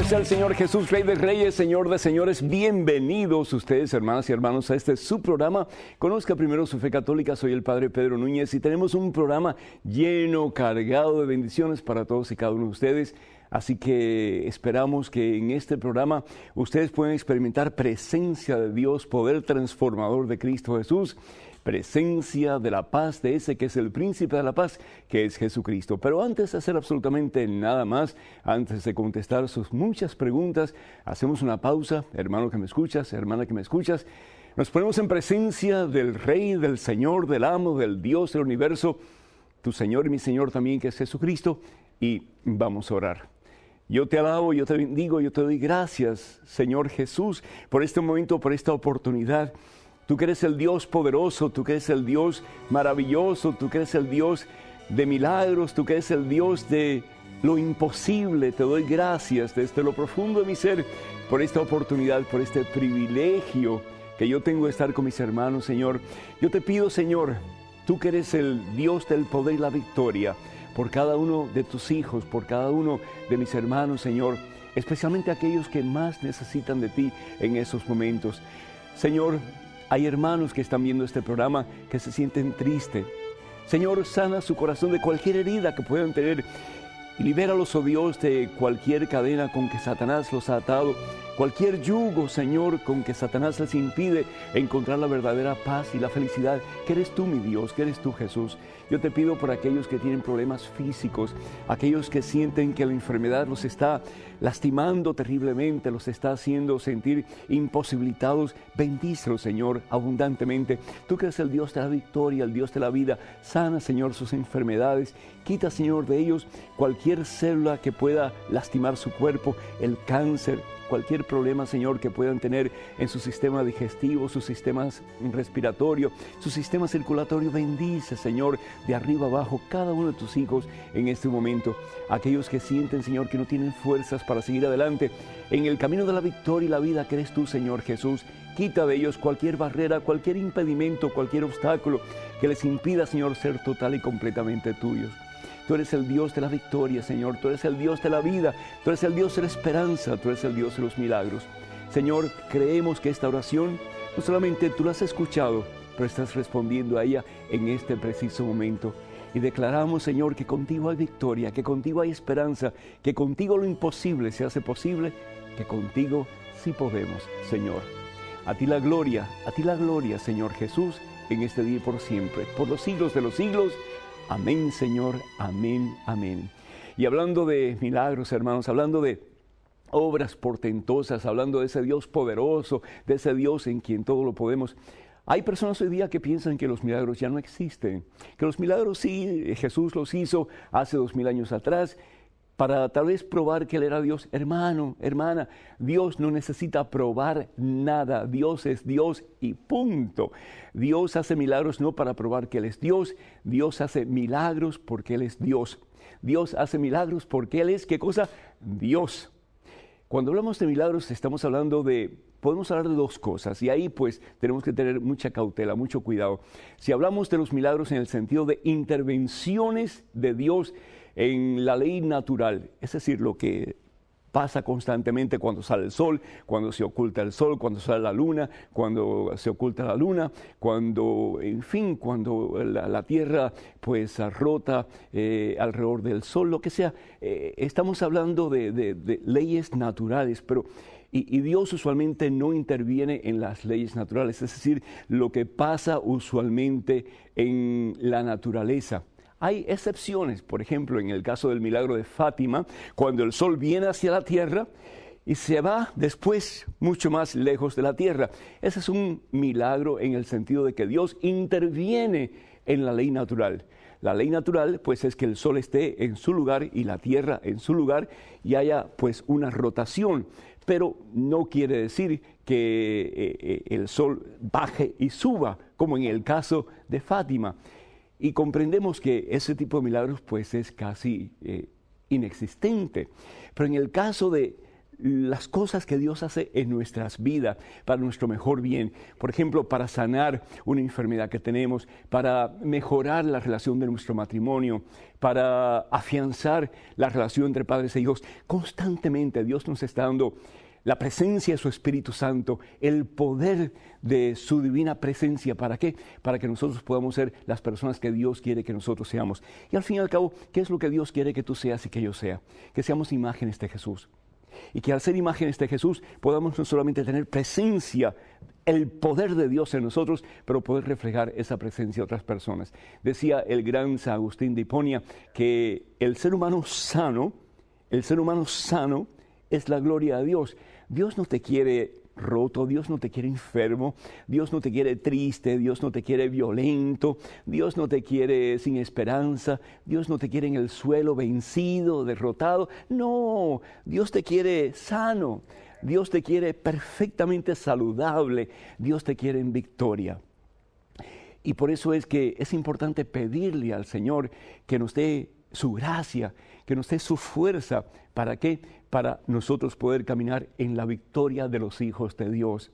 Alabado sea el Señor Jesús, Rey de Reyes, Señor de Señores. Bienvenidos ustedes, hermanas y hermanos, a este su programa. Conozca primero su fe católica. Soy el Padre Pedro Núñez y tenemos un programa lleno, cargado de bendiciones para todos y cada uno de ustedes. Así que esperamos que en este programa ustedes puedan experimentar presencia de Dios, poder transformador de Cristo Jesús, presencia de la paz de ese que es el príncipe de la paz, que es Jesucristo. Pero antes de hacer absolutamente nada más, antes de contestar sus muchas preguntas, hacemos una pausa. Hermano que me escuchas, hermana que me escuchas, nos ponemos en presencia del Rey, del Señor, del Amo, del Dios del universo, tu Señor y mi Señor también, que es Jesucristo, y vamos a orar. Yo te alabo, yo te bendigo, yo te doy gracias, Señor Jesús, por este momento, por esta oportunidad. Tú que eres el Dios poderoso, tú que eres el Dios maravilloso, tú que eres el Dios de milagros, tú que eres el Dios de lo imposible. Te doy gracias desde lo profundo de mi ser por esta oportunidad, por este privilegio que yo tengo de estar con mis hermanos, Señor. Yo te pido, Señor, tú que eres el Dios del poder y la victoria, por cada uno de tus hijos, por cada uno de mis hermanos, Señor, especialmente aquellos que más necesitan de ti en esos momentos. Señor, hay hermanos que están viendo este programa que se sienten tristes. Señor, sana su corazón de cualquier herida que puedan tener y libéralos, oh Dios, de cualquier cadena con que Satanás los ha atado, cualquier yugo, Señor, con que Satanás les impide encontrar la verdadera paz y la felicidad, que eres tú, mi Dios, que eres tú, Jesús. Yo te pido por aquellos que tienen problemas físicos, aquellos que sienten que la enfermedad los está lastimando terriblemente, los está haciendo sentir imposibilitados. Bendícelos, Señor, abundantemente. Tú que eres el Dios de la victoria, el Dios de la vida. Sana, Señor, sus enfermedades. Quita, Señor, de ellos cualquier célula que pueda lastimar su cuerpo, el cáncer, cualquier problema, Señor, que puedan tener en su sistema digestivo, su sistema respiratorio, su sistema circulatorio. Bendice, Señor, de arriba abajo cada uno de tus hijos en este momento. Aquellos que sienten, Señor, que no tienen fuerzas para seguir adelante en el camino de la victoria y la vida que eres tú, Señor Jesús. Quita de ellos cualquier barrera, cualquier impedimento, cualquier obstáculo que les impida, Señor, ser total y completamente tuyos. Tú eres el Dios de la victoria, Señor. Tú eres el Dios de la vida. Tú eres el Dios de la esperanza. Tú eres el Dios de los milagros. Señor, creemos que esta oración, no solamente tú la has escuchado, pero estás respondiendo a ella en este preciso momento. Y declaramos, Señor, que contigo hay victoria, que contigo hay esperanza, que contigo lo imposible se hace posible, que contigo sí podemos, Señor. A ti la gloria, Señor Jesús, en este día y por siempre, por los siglos de los siglos. Amén, Señor, amén, amén. Y hablando de milagros, hermanos, hablando de obras portentosas, hablando de ese Dios poderoso, de ese Dios en quien todo lo podemos, hay personas hoy día que piensan que los milagros ya no existen, que los milagros sí, Jesús los hizo hace 2000 años atrás, para tal vez probar que Él era Dios. Hermano, hermana, Dios no necesita probar nada. Dios es Dios y punto. Dios hace milagros no para probar que Él es Dios. Dios hace milagros porque Él es Dios. Dios hace milagros porque Él es, ¿qué cosa? Dios. Cuando hablamos de milagros estamos hablando podemos hablar de dos cosas y ahí pues tenemos que tener mucha cautela, mucho cuidado. Si hablamos de los milagros en el sentido de intervenciones de Dios en la ley natural, es decir, lo que pasa constantemente cuando sale el sol, cuando se oculta el sol, cuando sale la luna, cuando se oculta la luna, cuando, en fin, cuando la tierra pues rota alrededor del sol, lo que sea. Estamos hablando de leyes naturales, pero y Dios usualmente no interviene en las leyes naturales, es decir, lo que pasa usualmente en la naturaleza. Hay excepciones, por ejemplo, en el caso del milagro de Fátima, cuando el sol viene hacia la tierra y se va después mucho más lejos de la tierra. Ese es un milagro en el sentido de que Dios interviene en la ley natural. La ley natural, pues, es que el sol esté en su lugar y la tierra en su lugar y haya, pues, una rotación. Pero no quiere decir que el sol baje y suba, como en el caso de Fátima. Y comprendemos que ese tipo de milagros pues es casi inexistente. Pero en el caso de las cosas que Dios hace en nuestras vidas para nuestro mejor bien. Por ejemplo, para sanar una enfermedad que tenemos, para mejorar la relación de nuestro matrimonio, para afianzar la relación entre padres e hijos. Constantemente Dios nos está dando la presencia de su Espíritu Santo, el poder de su divina presencia. ¿Para qué? Para que nosotros podamos ser las personas que Dios quiere que nosotros seamos. Y al fin y al cabo, ¿qué es lo que Dios quiere que tú seas y que yo sea? Que seamos imágenes de Jesús. Y que al ser imágenes de Jesús podamos no solamente tener presencia, el poder de Dios en nosotros, pero poder reflejar esa presencia a otras personas. Decía el gran San Agustín de Hiponia que el ser humano sano es la gloria de Dios. Dios no te quiere roto, Dios no te quiere enfermo, Dios no te quiere triste, Dios no te quiere violento, Dios no te quiere sin esperanza, Dios no te quiere en el suelo vencido, derrotado. No, Dios te quiere sano, Dios te quiere perfectamente saludable, Dios te quiere en victoria. Y por eso es que es importante pedirle al Señor que nos dé su gracia, que nos dé su fuerza. ¿Para qué? Para nosotros poder caminar en la victoria de los hijos de Dios.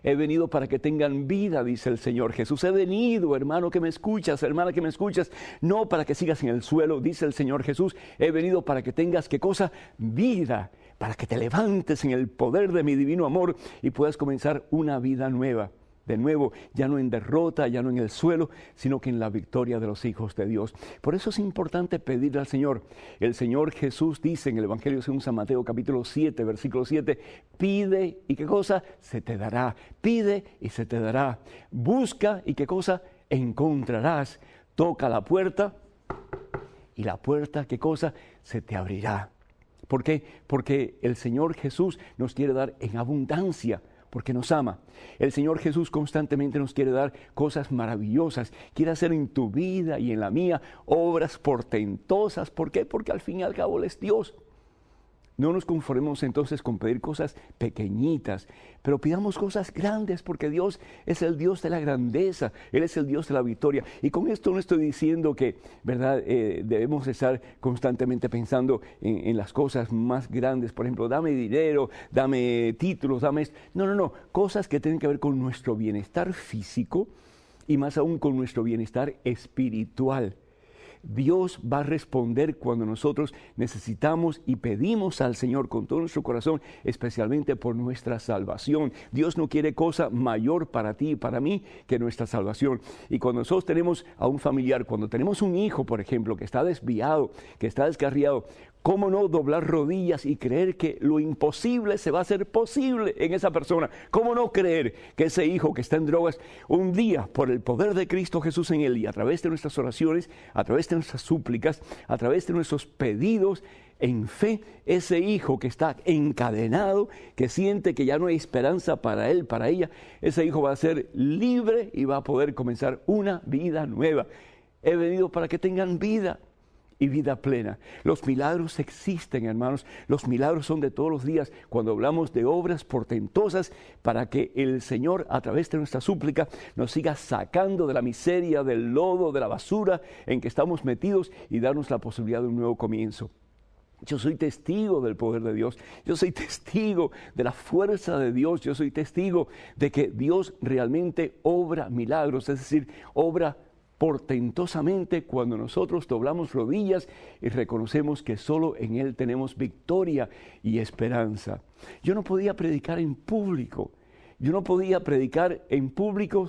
He venido para que tengan vida, dice el Señor Jesús. He venido, hermano que me escuchas, hermana que me escuchas, no para que sigas en el suelo, dice el Señor Jesús. He venido para que tengas, ¿qué cosa? Vida, para que te levantes en el poder de mi divino amor y puedas comenzar una vida nueva. De nuevo, ya no en derrota, ya no en el suelo, sino que en la victoria de los hijos de Dios. Por eso es importante pedirle al Señor. El Señor Jesús dice en el Evangelio según San Mateo capítulo 7, versículo 7, pide y ¿qué cosa? Se te dará. Pide y se te dará. Busca y ¿qué cosa? Encontrarás. Toca la puerta y la puerta, ¿qué cosa? Se te abrirá. ¿Por qué? Porque el Señor Jesús nos quiere dar en abundancia, porque nos ama. El Señor Jesús constantemente nos quiere dar cosas maravillosas. Quiere hacer en tu vida y en la mía obras portentosas. ¿Por qué? Porque al fin y al cabo Él es Dios. No nos conformemos entonces con pedir cosas pequeñitas, pero pidamos cosas grandes, porque Dios es el Dios de la grandeza, Él es el Dios de la victoria. Y con esto no estoy diciendo que, ¿verdad?, debemos estar constantemente pensando en las cosas más grandes. Por ejemplo, dame dinero, dame títulos, dame esto. No, cosas que tienen que ver con nuestro bienestar físico y más aún con nuestro bienestar espiritual. Dios va a responder cuando nosotros necesitamos y pedimos al Señor con todo nuestro corazón, especialmente por nuestra salvación. Dios no quiere cosa mayor para ti y para mí que nuestra salvación. Y cuando nosotros tenemos a un familiar, cuando tenemos un hijo, por ejemplo, que está desviado, que está descarriado, ¿cómo no doblar rodillas y creer que lo imposible se va a hacer posible en esa persona? ¿Cómo no creer que ese hijo que está en drogas, un día, por el poder de Cristo Jesús en él y a través de nuestras oraciones, a través de nuestras súplicas, a través de nuestros pedidos, en fe, ese hijo que está encadenado, que siente que ya no hay esperanza para él, para ella, ese hijo va a ser libre y va a poder comenzar una vida nueva? He venido para que tengan vida y vida plena. Los milagros existen, hermanos. Los milagros son de todos los días cuando hablamos de obras portentosas para que el Señor, a través de nuestra súplica, nos siga sacando de la miseria, del lodo, de la basura en que estamos metidos y darnos la posibilidad de un nuevo comienzo. Yo soy testigo del poder de Dios, yo soy testigo de la fuerza de Dios, yo soy testigo de que Dios realmente obra milagros, es decir, obra portentosamente cuando nosotros doblamos rodillas y reconocemos que solo en Él tenemos victoria y esperanza. Yo no podía predicar en público,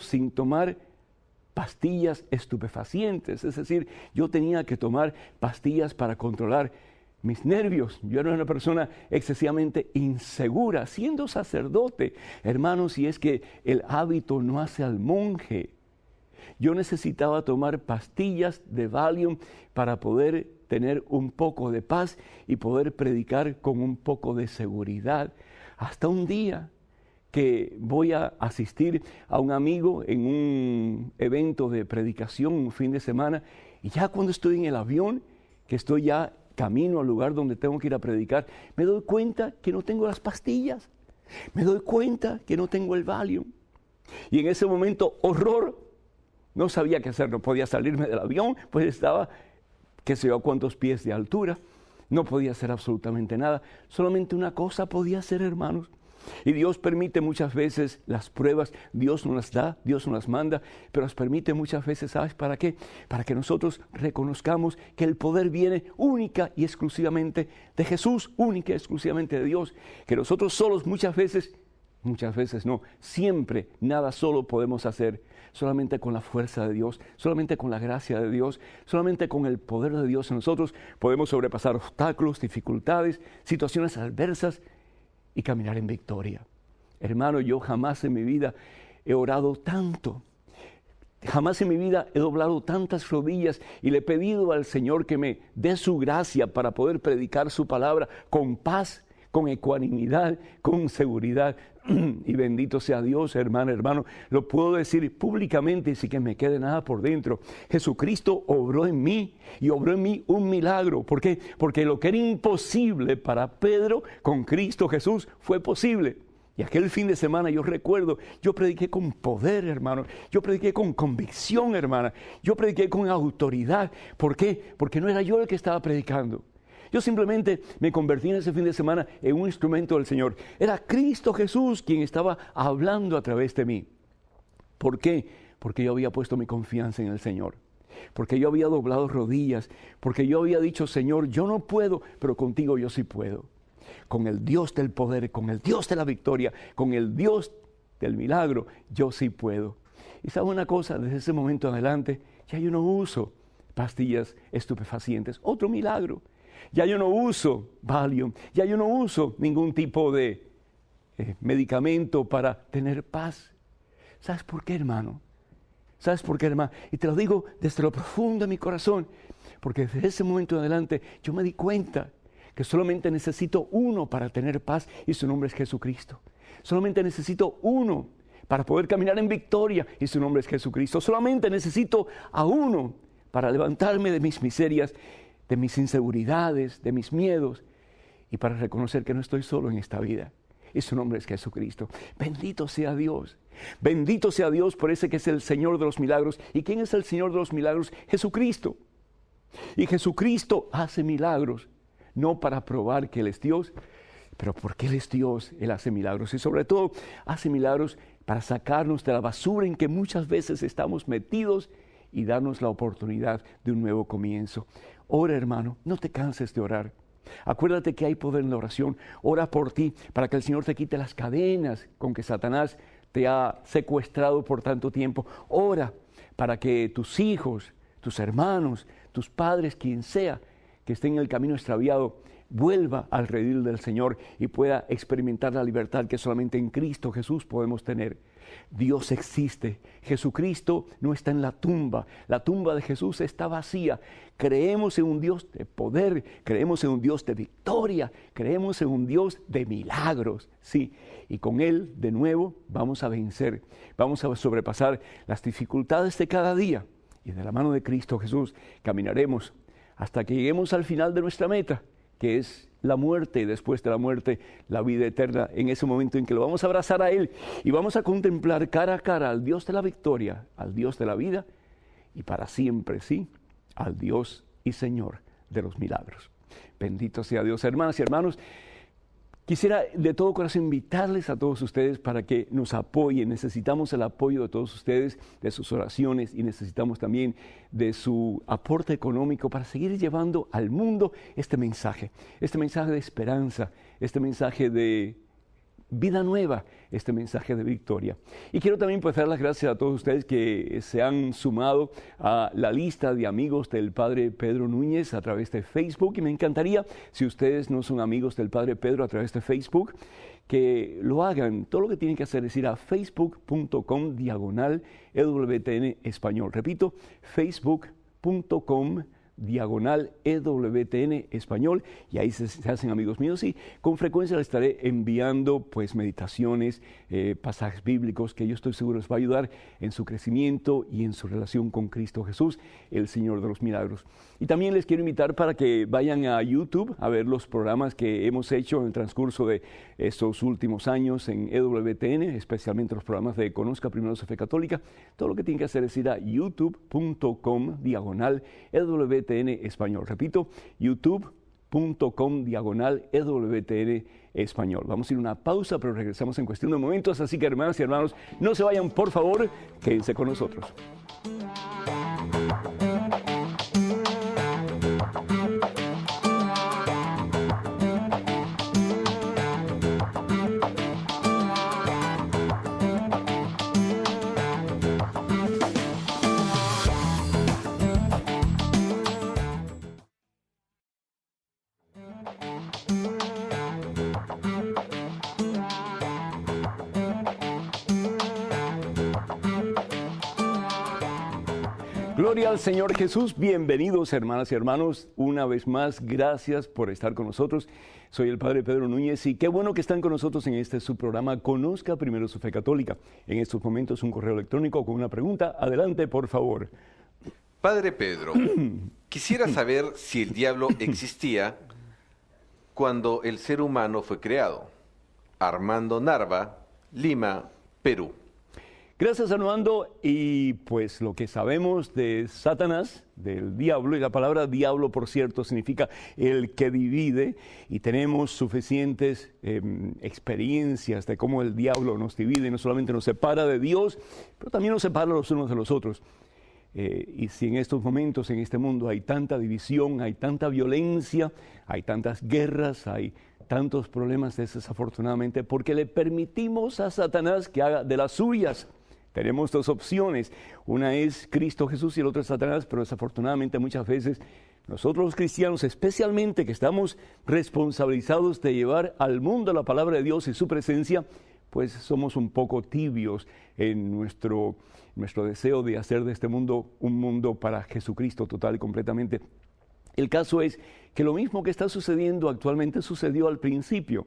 sin tomar pastillas estupefacientes, es decir, yo tenía que tomar pastillas para controlar mis nervios. Yo era una persona excesivamente insegura, siendo sacerdote. Hermanos, y es que el hábito no hace al monje. Yo necesitaba tomar pastillas de Valium para poder tener un poco de paz y poder predicar con un poco de seguridad. Hasta un día que voy a asistir a un amigo en un evento de predicación, un fin de semana, y ya cuando estoy en el avión, que estoy ya camino al lugar donde tengo que ir a predicar, me doy cuenta que no tengo las pastillas, me doy cuenta que no tengo el Valium. Y en ese momento, horror, no sabía qué hacer, no podía salirme del avión, pues estaba, qué sé yo, a cuántos pies de altura. no podía hacer absolutamente nada. Solamente una cosa podía hacer, hermanos. Y Dios permite muchas veces las pruebas, Dios nos las da, Dios nos las manda, pero las permite muchas veces, ¿sabes para qué? Para que nosotros reconozcamos que el poder viene única y exclusivamente de Jesús, única y exclusivamente de Dios, que nosotros solos muchas veces no, siempre nada solo podemos hacer, solamente con la fuerza de Dios, solamente con la gracia de Dios, solamente con el poder de Dios en nosotros podemos sobrepasar obstáculos, dificultades, situaciones adversas y caminar en victoria. Hermano, yo jamás en mi vida he orado tanto, jamás en mi vida he doblado tantas rodillas y le he pedido al Señor que me dé su gracia para poder predicar su palabra con paz, con ecuanimidad, con seguridad. Y bendito sea Dios, hermano, lo puedo decir públicamente sin que me quede nada por dentro. Jesucristo obró en mí y obró en mí un milagro. ¿Por qué? Porque lo que era imposible para Pedro, con Cristo Jesús, fue posible. Y aquel fin de semana yo recuerdo, yo prediqué con poder, hermano. Yo prediqué con convicción, hermana. Yo prediqué con autoridad. ¿Por qué? Porque no era yo el que estaba predicando. Yo simplemente me convertí en ese fin de semana en un instrumento del Señor. Era Cristo Jesús quien estaba hablando a través de mí. ¿Por qué? Porque yo había puesto mi confianza en el Señor. Porque yo había doblado rodillas. Porque yo había dicho, Señor, yo no puedo, pero contigo yo sí puedo. Con el Dios del poder, con el Dios de la victoria, con el Dios del milagro, yo sí puedo. Y ¿sabe una cosa? Desde ese momento en adelante, ya yo no uso pastillas estupefacientes. Otro milagro. Ya yo no uso Valium, ya yo no uso ningún tipo de medicamento para tener paz. ¿Sabes por qué, hermano? ¿Sabes por qué, hermano? Y te lo digo desde lo profundo de mi corazón, porque desde ese momento en adelante yo me di cuenta que solamente necesito uno para tener paz y su nombre es Jesucristo. Solamente necesito uno para poder caminar en victoria y su nombre es Jesucristo. Solamente necesito a uno para levantarme de mis miserias, de mis inseguridades, de mis miedos, y para reconocer que no estoy solo en esta vida. Y su nombre es Jesucristo. Bendito sea Dios. Bendito sea Dios por ese que es el Señor de los milagros. ¿Y quién es el Señor de los milagros? Jesucristo. Y Jesucristo hace milagros, no para probar que Él es Dios, pero porque Él es Dios, Él hace milagros. Y sobre todo, hace milagros para sacarnos de la basura en que muchas veces estamos metidos y darnos la oportunidad de un nuevo comienzo. Ora, hermano, no te canses de orar. Acuérdate que hay poder en la oración. Ora por ti para que el Señor te quite las cadenas con que Satanás te ha secuestrado por tanto tiempo. Ora para que tus hijos, tus hermanos, tus padres, quien sea que esté en el camino extraviado, vuelva al redil del Señor y pueda experimentar la libertad que solamente en Cristo Jesús podemos tener. Dios existe. Jesucristo no está en la tumba de Jesús está vacía. Creemos en un Dios de poder, creemos en un Dios de victoria, creemos en un Dios de milagros, sí, y con Él de nuevo vamos a vencer, vamos a sobrepasar las dificultades de cada día y de la mano de Cristo Jesús caminaremos hasta que lleguemos al final de nuestra meta, que es la muerte y después de la muerte la vida eterna, en ese momento en que lo vamos a abrazar a Él y vamos a contemplar cara a cara al Dios de la victoria, al Dios de la vida y para siempre, sí, al Dios y Señor de los milagros. Bendito sea Dios, hermanas y hermanos. Quisiera de todo corazón invitarles a todos ustedes para que nos apoyen. Necesitamos el apoyo de todos ustedes, de sus oraciones y necesitamos también de su aporte económico para seguir llevando al mundo este mensaje de esperanza, este mensaje de vida nueva, este mensaje de victoria. Y quiero también pues dar las gracias a todos ustedes que se han sumado a la lista de amigos del Padre Pedro Núñez a través de Facebook, y me encantaría, si ustedes no son amigos del Padre Pedro a través de Facebook, que lo hagan. Todo lo que tienen que hacer es ir a facebook.com/EWTN Español. Repito, facebook.com/EWTN Español, y ahí se hacen amigos míos y con frecuencia les estaré enviando pues meditaciones, pasajes bíblicos que yo estoy seguro les va a ayudar en su crecimiento y en su relación con Cristo Jesús, el Señor de los milagros. Y también les quiero invitar para que vayan a YouTube a ver los programas que hemos hecho en el transcurso de estos últimos años en EWTN, especialmente los programas de Conozca Primero su Fe Católica. Todo lo que tienen que hacer es ir a youtube.com/EWTN Español. Repito, youtube.com/EWTN facebook.com/EWTN Español. Vamos a ir a una pausa, pero regresamos en cuestión de momentos, así que hermanas y hermanos, no se vayan, por favor, quédense con nosotros. Gloria al Señor Jesús, bienvenidos hermanas y hermanos, una vez más, gracias por estar con nosotros. Soy el Padre Pedro Núñez y qué bueno que están con nosotros en este su programa Conozca Primero su Fe Católica. En estos momentos un correo electrónico con una pregunta, adelante por favor. Padre Pedro, quisiera saber si el diablo existía cuando el ser humano fue creado. Armando Narva, Lima, Perú. Gracias, Armando. Y pues lo que sabemos de Satanás, del diablo, y la palabra diablo, por cierto, significa el que divide, y tenemos suficientes experiencias de cómo el diablo nos divide, no solamente nos separa de Dios, pero también nos separa los unos de los otros. Y si en estos momentos, en este mundo, hay tanta división, hay tanta violencia, hay tantas guerras, hay tantos problemas, desafortunadamente, porque le permitimos a Satanás que haga de las suyas. Tenemos dos opciones, una es Cristo Jesús y el otro es Satanás, pero desafortunadamente muchas veces nosotros los cristianos, especialmente que estamos responsabilizados de llevar al mundo la palabra de Dios y su presencia, pues somos un poco tibios en nuestro deseo de hacer de este mundo un mundo para Jesucristo total y completamente. El caso es que lo mismo que está sucediendo actualmente sucedió al principio.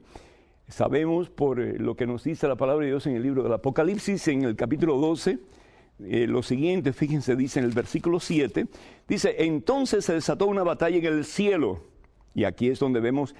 Sabemos por lo que nos dice la palabra de Dios en el libro del Apocalipsis, en el capítulo 12, lo siguiente, fíjense, dice en el versículo 7, dice, entonces se desató una batalla en el cielo, y aquí es donde vemos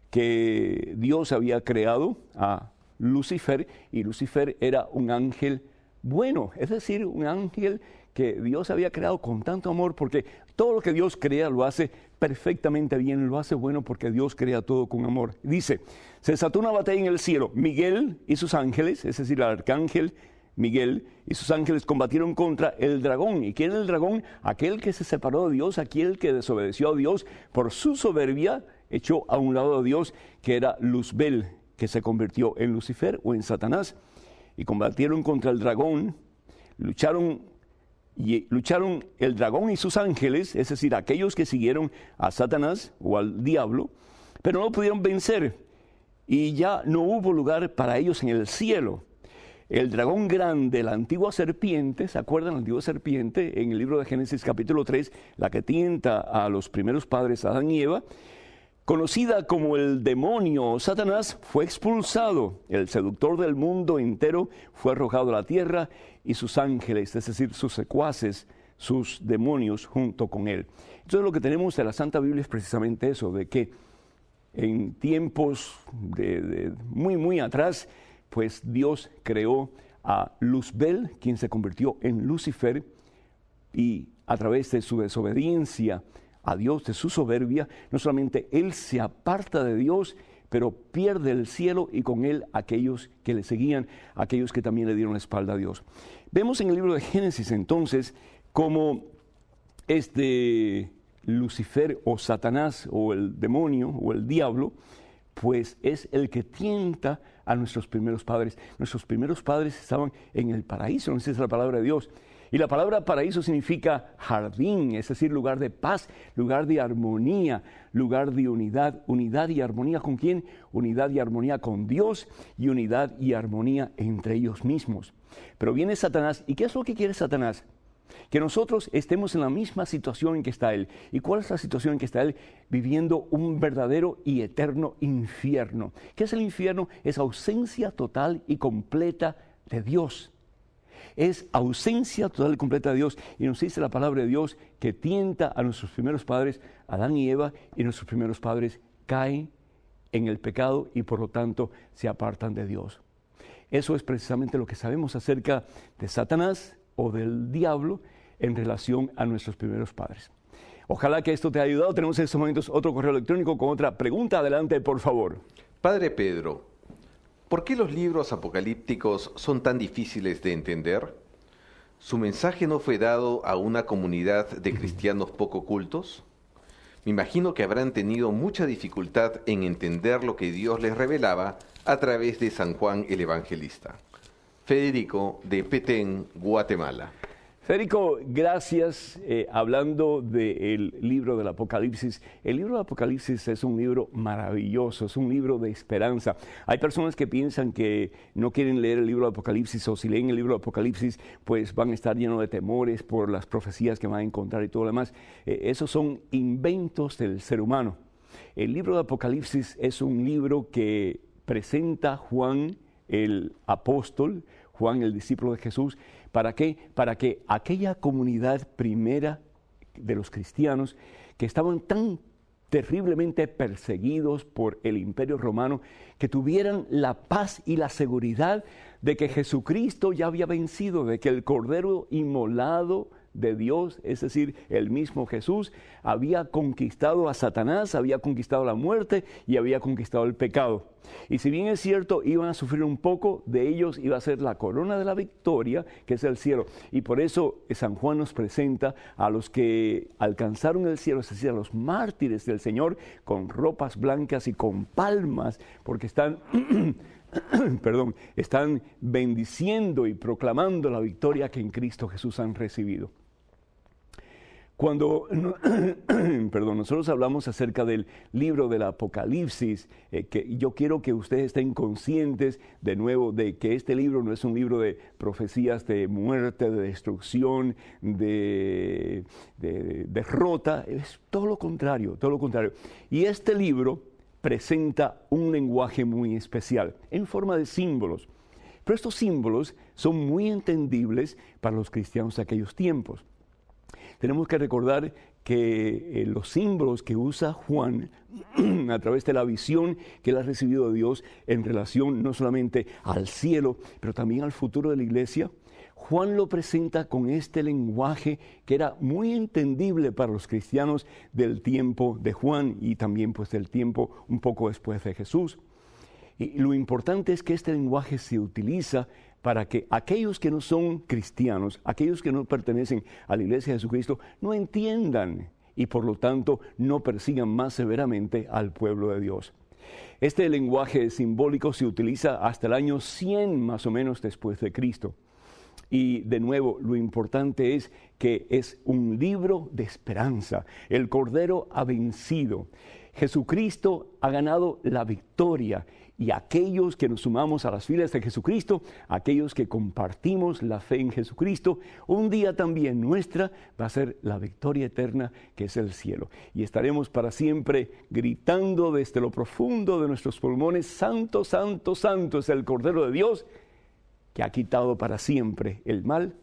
que Dios había creado a Lucifer, y Lucifer era un ángel bueno, es decir, un ángel que Dios había creado con tanto amor, porque todo lo que Dios crea lo hace perfectamente bien, lo hace bueno porque Dios crea todo con amor. Dice, se desató una batalla en el cielo, Miguel y sus ángeles, es decir, el arcángel Miguel y sus ángeles combatieron contra el dragón. ¿Y quién es el dragón? Aquel que se separó de Dios, aquel que desobedeció a Dios por su soberbia, echó a un lado a Dios, que era Luzbel, que se convirtió en Lucifer o en Satanás. Y combatieron contra el dragón, lucharon el dragón y sus ángeles, es decir, aquellos que siguieron a Satanás o al diablo, pero no pudieron vencer y ya no hubo lugar para ellos en el cielo. El dragón grande, la antigua serpiente, ¿se acuerdan? La antigua serpiente en el libro de Génesis capítulo 3, la que tienta a los primeros padres, Adán y Eva, conocida como el demonio Satanás, fue expulsado. El seductor del mundo entero fue arrojado a la tierra y sus ángeles, es decir, sus secuaces, sus demonios junto con él. Entonces lo que tenemos de la Santa Biblia es precisamente eso, de que en tiempos de muy atrás, pues Dios creó a Luzbel, quien se convirtió en Lucifer, y a través de su desobediencia a Dios, de su soberbia, no solamente él se aparta de Dios, pero pierde el cielo y con él aquellos que le seguían, aquellos que también le dieron la espalda a Dios. Vemos en el libro de Génesis entonces cómo este Lucifer o Satanás o el demonio o el diablo, pues es el que tienta a nuestros primeros padres. Nuestros primeros padres estaban en el paraíso, no es la palabra de Dios. Y la palabra paraíso significa jardín, es decir, lugar de paz, lugar de armonía, lugar de unidad. ¿Unidad y armonía con quién? Unidad y armonía con Dios y unidad y armonía entre ellos mismos. Pero viene Satanás, ¿y qué es lo que quiere Satanás? Que nosotros estemos en la misma situación en que está él. ¿Y cuál es la situación en que está él? Viviendo un verdadero y eterno infierno. ¿Qué es el infierno? Es ausencia total y completa de Dios. Es ausencia total y completa de Dios. Y nos dice la palabra de Dios que tienta a nuestros primeros padres, Adán y Eva, y nuestros primeros padres caen en el pecado y por lo tanto se apartan de Dios. Eso es precisamente lo que sabemos acerca de Satanás o del diablo en relación a nuestros primeros padres. Ojalá que esto te haya ayudado. Tenemos en estos momentos otro correo electrónico con otra pregunta. Adelante, por favor. Padre Pedro, ¿por qué los libros apocalípticos son tan difíciles de entender? ¿Su mensaje no fue dado a una comunidad de cristianos poco cultos? Me imagino que habrán tenido mucha dificultad en entender lo que Dios les revelaba a través de San Juan el Evangelista. Federico, de Petén, Guatemala. Federico, gracias. Hablando del libro del Apocalipsis, el libro del Apocalipsis es un libro maravilloso, es un libro de esperanza. Hay personas que piensan que no quieren leer el libro del Apocalipsis, o si leen el libro del Apocalipsis, pues van a estar llenos de temores por las profecías que van a encontrar y todo lo demás. Esos son inventos del ser humano. El libro del Apocalipsis es un libro que presenta Juan el apóstol, Juan el discípulo de Jesús. ¿Para qué? Para que aquella comunidad primera de los cristianos que estaban tan terriblemente perseguidos por el Imperio Romano, que tuvieran la paz y la seguridad de que Jesucristo ya había vencido, de que el Cordero inmolado de Dios, es decir, el mismo Jesús, había conquistado a Satanás, había conquistado la muerte y había conquistado el pecado. Y si bien es cierto, iban a sufrir un poco, de ellos iba a ser la corona de la victoria, que es el cielo. Y por eso San Juan nos presenta a los que alcanzaron el cielo, es decir, a los mártires del Señor, con ropas blancas y con palmas, porque están... están bendiciendo y proclamando la victoria que en Cristo Jesús han recibido. Cuando nosotros hablamos acerca del libro del Apocalipsis, que yo quiero que ustedes estén conscientes de nuevo de que este libro no es un libro de profecías de muerte, de destrucción, de derrota, es todo lo contrario, todo lo contrario. Y este libro presenta un lenguaje muy especial, en forma de símbolos. Pero estos símbolos son muy entendibles para los cristianos de aquellos tiempos. Tenemos que recordar que los símbolos que usa Juan a través de la visión que él ha recibido de Dios en relación no solamente al cielo, pero también al futuro de la iglesia, Juan lo presenta con este lenguaje que era muy entendible para los cristianos del tiempo de Juan y también pues del tiempo un poco después de Jesús. Y lo importante es que este lenguaje se utiliza para que aquellos que no son cristianos, aquellos que no pertenecen a la Iglesia de Jesucristo, no entiendan y por lo tanto no persigan más severamente al pueblo de Dios. Este lenguaje simbólico se utiliza hasta el año 100 más o menos después de Cristo. Y de nuevo, lo importante es que es un libro de esperanza. El Cordero ha vencido. Jesucristo ha ganado la victoria. Y aquellos que nos sumamos a las filas de Jesucristo, aquellos que compartimos la fe en Jesucristo, un día también nuestra va a ser la victoria eterna que es el cielo. Y estaremos para siempre gritando desde lo profundo de nuestros pulmones: Santo, Santo, Santo es el Cordero de Dios, que ha quitado para siempre el mal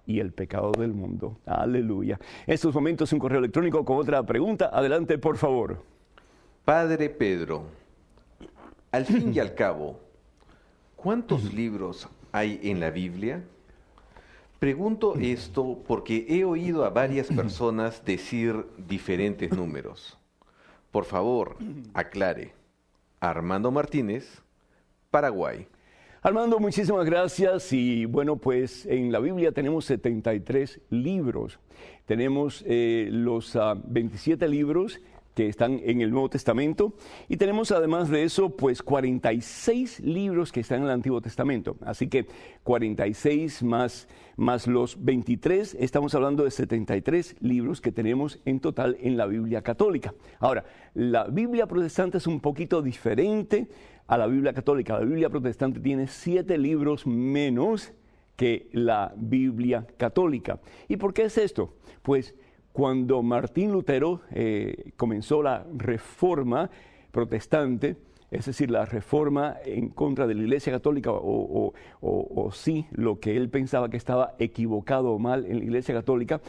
y el pecado del mundo. Aleluya. En estos momentos un correo electrónico con otra pregunta. Adelante, por favor. Padre Pedro, al fin y al cabo, ¿cuántos libros hay en la Biblia? Pregunto esto porque he oído a varias personas decir diferentes números. Por favor, aclare. Armando Martínez, Paraguay. Armando, muchísimas gracias. Y bueno, pues en la Biblia tenemos 73 libros. Tenemos los 27 libros que están en el Nuevo Testamento, y tenemos además de eso pues 46 libros que están en el Antiguo Testamento, así que 46 más los 23, estamos hablando de 73 libros que tenemos en total en la Biblia católica. Ahora, la Biblia protestante es un poquito diferente a la Biblia católica. La Biblia protestante tiene 7 libros menos que la Biblia católica. ¿Y por qué es esto? Pues cuando Martín Lutero comenzó la reforma protestante, es decir, la reforma en contra de la Iglesia Católica, o sí, lo que él pensaba que estaba equivocado o mal en la Iglesia Católica,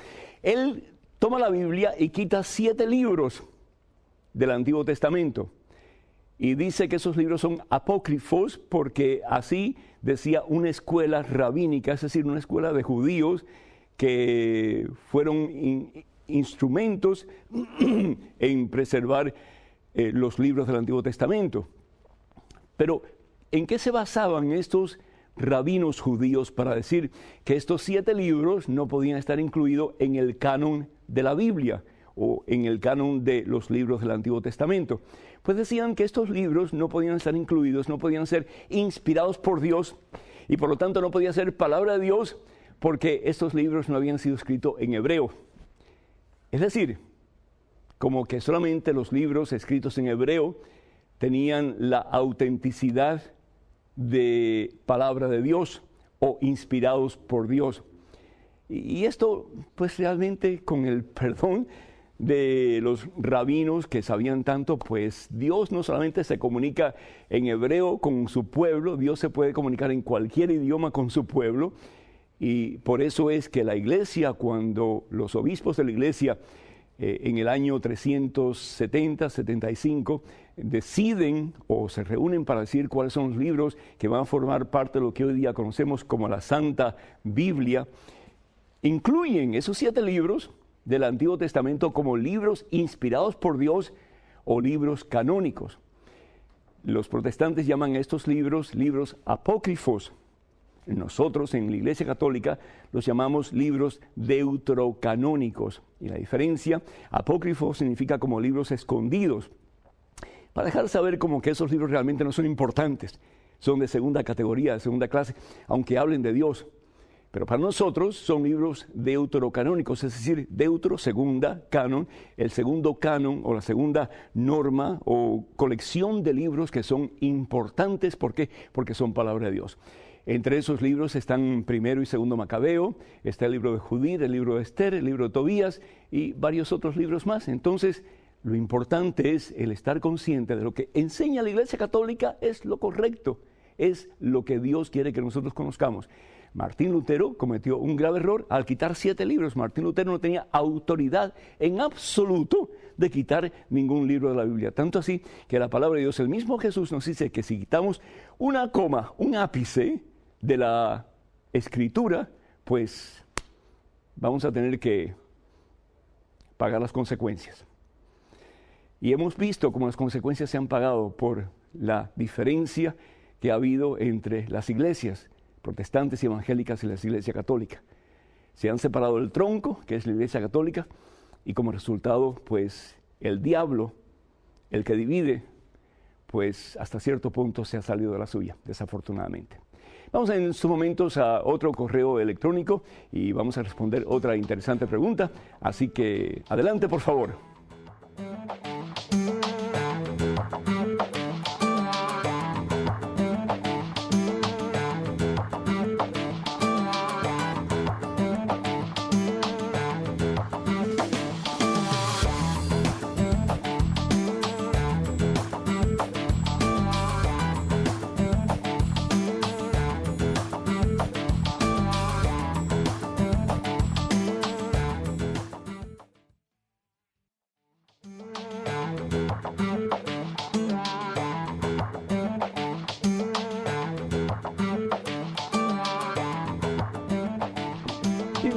él toma la Biblia y quita 7 libros del Antiguo Testamento. Y dice que esos libros son apócrifos porque así decía una escuela rabínica, es decir, una escuela de judíos que fueron instrumentos en preservar los libros del Antiguo Testamento. Pero, ¿en qué se basaban estos rabinos judíos para decir que estos 7 libros no podían estar incluidos en el canon de la Biblia o en el canon de los libros del Antiguo Testamento? Pues decían que estos libros no podían estar incluidos, no podían ser inspirados por Dios y por lo tanto no podía ser palabra de Dios porque estos libros no habían sido escritos en hebreo. Es decir, como que solamente los libros escritos en hebreo tenían la autenticidad de palabra de Dios o inspirados por Dios. Y esto, pues realmente, con el perdón de los rabinos que sabían tanto, pues Dios no solamente se comunica en hebreo con su pueblo, Dios se puede comunicar en cualquier idioma con su pueblo. Y por eso es que la iglesia, cuando los obispos de la iglesia en el año 370-75 deciden o se reúnen para decir cuáles son los libros que van a formar parte de lo que hoy día conocemos como la Santa Biblia, incluyen esos 7 libros del Antiguo Testamento como libros inspirados por Dios o libros canónicos. Los protestantes llaman a estos libros apócrifos. Nosotros en la Iglesia Católica los llamamos libros deuterocanónicos. Y la diferencia, apócrifo significa como libros escondidos. Para dejar saber como que esos libros realmente no son importantes, son de segunda categoría, de segunda clase, aunque hablen de Dios. Pero para nosotros son libros deuterocanónicos, es decir, deutero, segunda, canon, el segundo canon o la segunda norma o colección de libros que son importantes. ¿Por qué? Porque son palabra de Dios. Entre esos libros están primero y segundo Macabeo, está el libro de Judith, el libro de Esther, el libro de Tobías y varios otros libros más. Entonces, lo importante es el estar consciente de lo que enseña la Iglesia Católica es lo correcto, es lo que Dios quiere que nosotros conozcamos. Martín Lutero cometió un grave error al quitar 7 libros. Martín Lutero no tenía autoridad en absoluto de quitar ningún libro de la Biblia. Tanto así que la palabra de Dios, el mismo Jesús nos dice que si quitamos una coma, un ápice de la Escritura, pues vamos a tener que pagar las consecuencias. Y hemos visto cómo las consecuencias se han pagado por la diferencia que ha habido entre las iglesias protestantes y evangélicas y la Iglesia Católica. Se han separado el tronco, que es la Iglesia Católica, y como resultado, pues el diablo, el que divide, pues hasta cierto punto se ha salido de la suya, desafortunadamente. Vamos en estos momentos a otro correo electrónico y vamos a responder otra interesante pregunta. Así que adelante, por favor.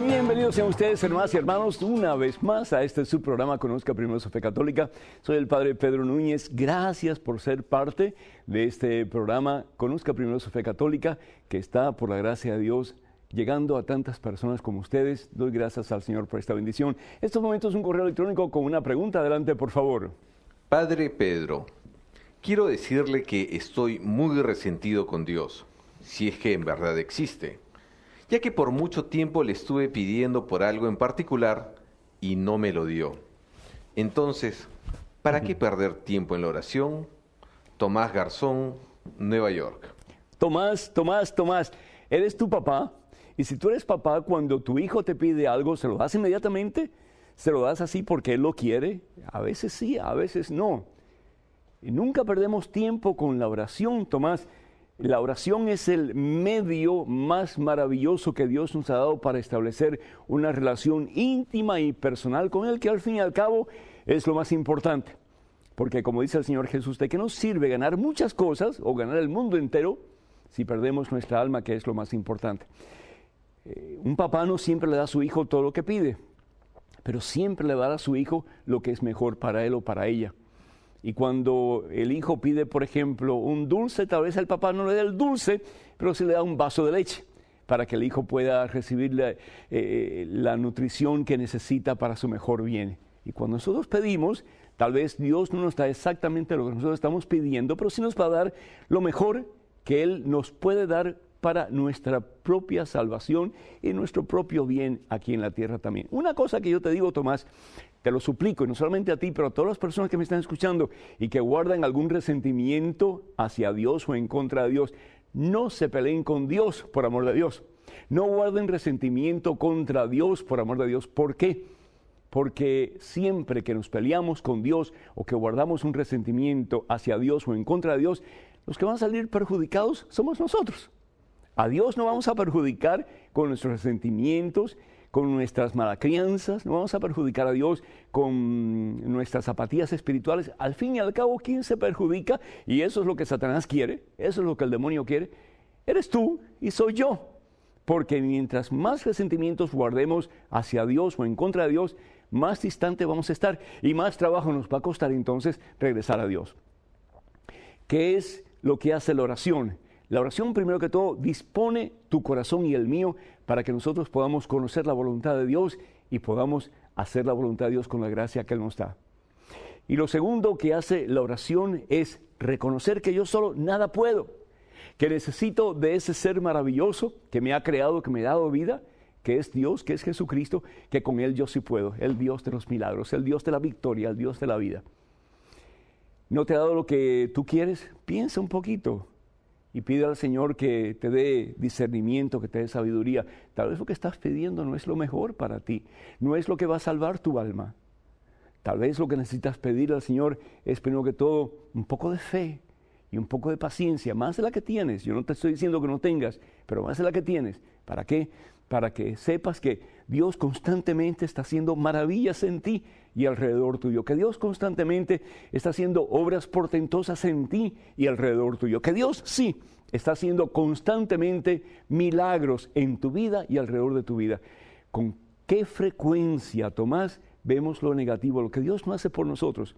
Bienvenidos sean ustedes, hermanas y hermanos, una vez más a este su programa Conozca Primero su Fe Católica. Soy el Padre Pedro Núñez. Gracias por ser parte de este programa Conozca Primero su Fe Católica, que está, por la gracia de Dios, llegando a tantas personas como ustedes. Doy gracias al Señor por esta bendición. En estos momentos un correo electrónico con una pregunta. Adelante, por favor. Padre Pedro, quiero decirle que estoy muy resentido con Dios, si es que en verdad existe, ya que por mucho tiempo le estuve pidiendo por algo en particular y no me lo dio. Entonces, ¿para qué perder tiempo en la oración? Tomás Garzón, Nueva York. Tomás, ¿eres tu papá? Y si tú eres papá, cuando tu hijo te pide algo, ¿se lo das inmediatamente? ¿Se lo das así porque él lo quiere? A veces sí, a veces no. Y nunca perdemos tiempo con la oración, Tomás. La oración es el medio más maravilloso que Dios nos ha dado para establecer una relación íntima y personal con Él, que al fin y al cabo es lo más importante. Porque como dice el Señor Jesús, ¿de qué nos sirve ganar muchas cosas o ganar el mundo entero si perdemos nuestra alma, que es lo más importante? Un papá no siempre le da a su hijo todo lo que pide, pero siempre le va a dar a su hijo lo que es mejor para él o para ella. Y cuando el hijo pide, por ejemplo, un dulce, tal vez el papá no le dé el dulce, pero sí le da un vaso de leche para que el hijo pueda recibir la nutrición que necesita para su mejor bien. Y cuando nosotros pedimos, tal vez Dios no nos da exactamente lo que nosotros estamos pidiendo, pero sí nos va a dar lo mejor que Él nos puede dar para nuestra propia salvación y nuestro propio bien aquí en la tierra también. Una cosa que yo te digo, Tomás, te lo suplico, y no solamente a ti, pero a todas las personas que me están escuchando y que guardan algún resentimiento hacia Dios o en contra de Dios, no se peleen con Dios por amor de Dios. No guarden resentimiento contra Dios por amor de Dios. ¿Por qué? Porque siempre que nos peleamos con Dios o que guardamos un resentimiento hacia Dios o en contra de Dios, los que van a salir perjudicados somos nosotros. A Dios no vamos a perjudicar con nuestros resentimientos, con nuestras malacrianzas, no vamos a perjudicar a Dios con nuestras apatías espirituales. Al fin y al cabo, ¿quién se perjudica? Y eso es lo que Satanás quiere, eso es lo que el demonio quiere. Eres tú y soy yo. Porque mientras más resentimientos guardemos hacia Dios o en contra de Dios, más distante vamos a estar y más trabajo nos va a costar entonces regresar a Dios. ¿Qué es lo que hace la oración? La oración, primero que todo, dispone tu corazón y el mío para que nosotros podamos conocer la voluntad de Dios y podamos hacer la voluntad de Dios con la gracia que Él nos da. Y lo segundo que hace la oración es reconocer que yo solo nada puedo, que necesito de ese ser maravilloso que me ha creado, que me ha dado vida, que es Dios, que es Jesucristo, que con Él yo sí puedo, el Dios de los milagros, el Dios de la victoria, el Dios de la vida. ¿No te ha dado lo que tú quieres? Piensa un poquito y pide al Señor que te dé discernimiento, que te dé sabiduría. Tal vez lo que estás pidiendo no es lo mejor para ti, no es lo que va a salvar tu alma. Tal vez lo que necesitas pedir al Señor es, primero que todo, un poco de fe y un poco de paciencia, más de la que tienes. Yo no te estoy diciendo que no tengas, pero más de la que tienes. ¿Para qué? Para que sepas que Dios constantemente está haciendo maravillas en ti y alrededor tuyo, que Dios constantemente está haciendo obras portentosas en ti y alrededor tuyo, que Dios sí está haciendo constantemente milagros en tu vida y alrededor de tu vida. ¿Con qué frecuencia, Tomás, vemos lo negativo, lo que Dios no hace por nosotros?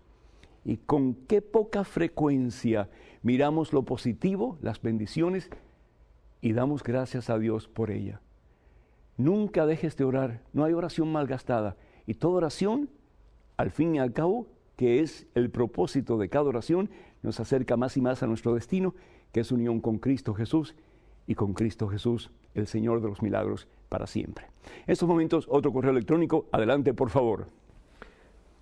¿Y con qué poca frecuencia miramos lo positivo, las bendiciones, y damos gracias a Dios por ella? Nunca dejes de orar, no hay oración malgastada. Y toda oración, al fin y al cabo, que es el propósito de cada oración, nos acerca más y más a nuestro destino, que es unión con Cristo Jesús y con Cristo Jesús, el Señor de los milagros, para siempre. En estos momentos, otro correo electrónico. Adelante, por favor.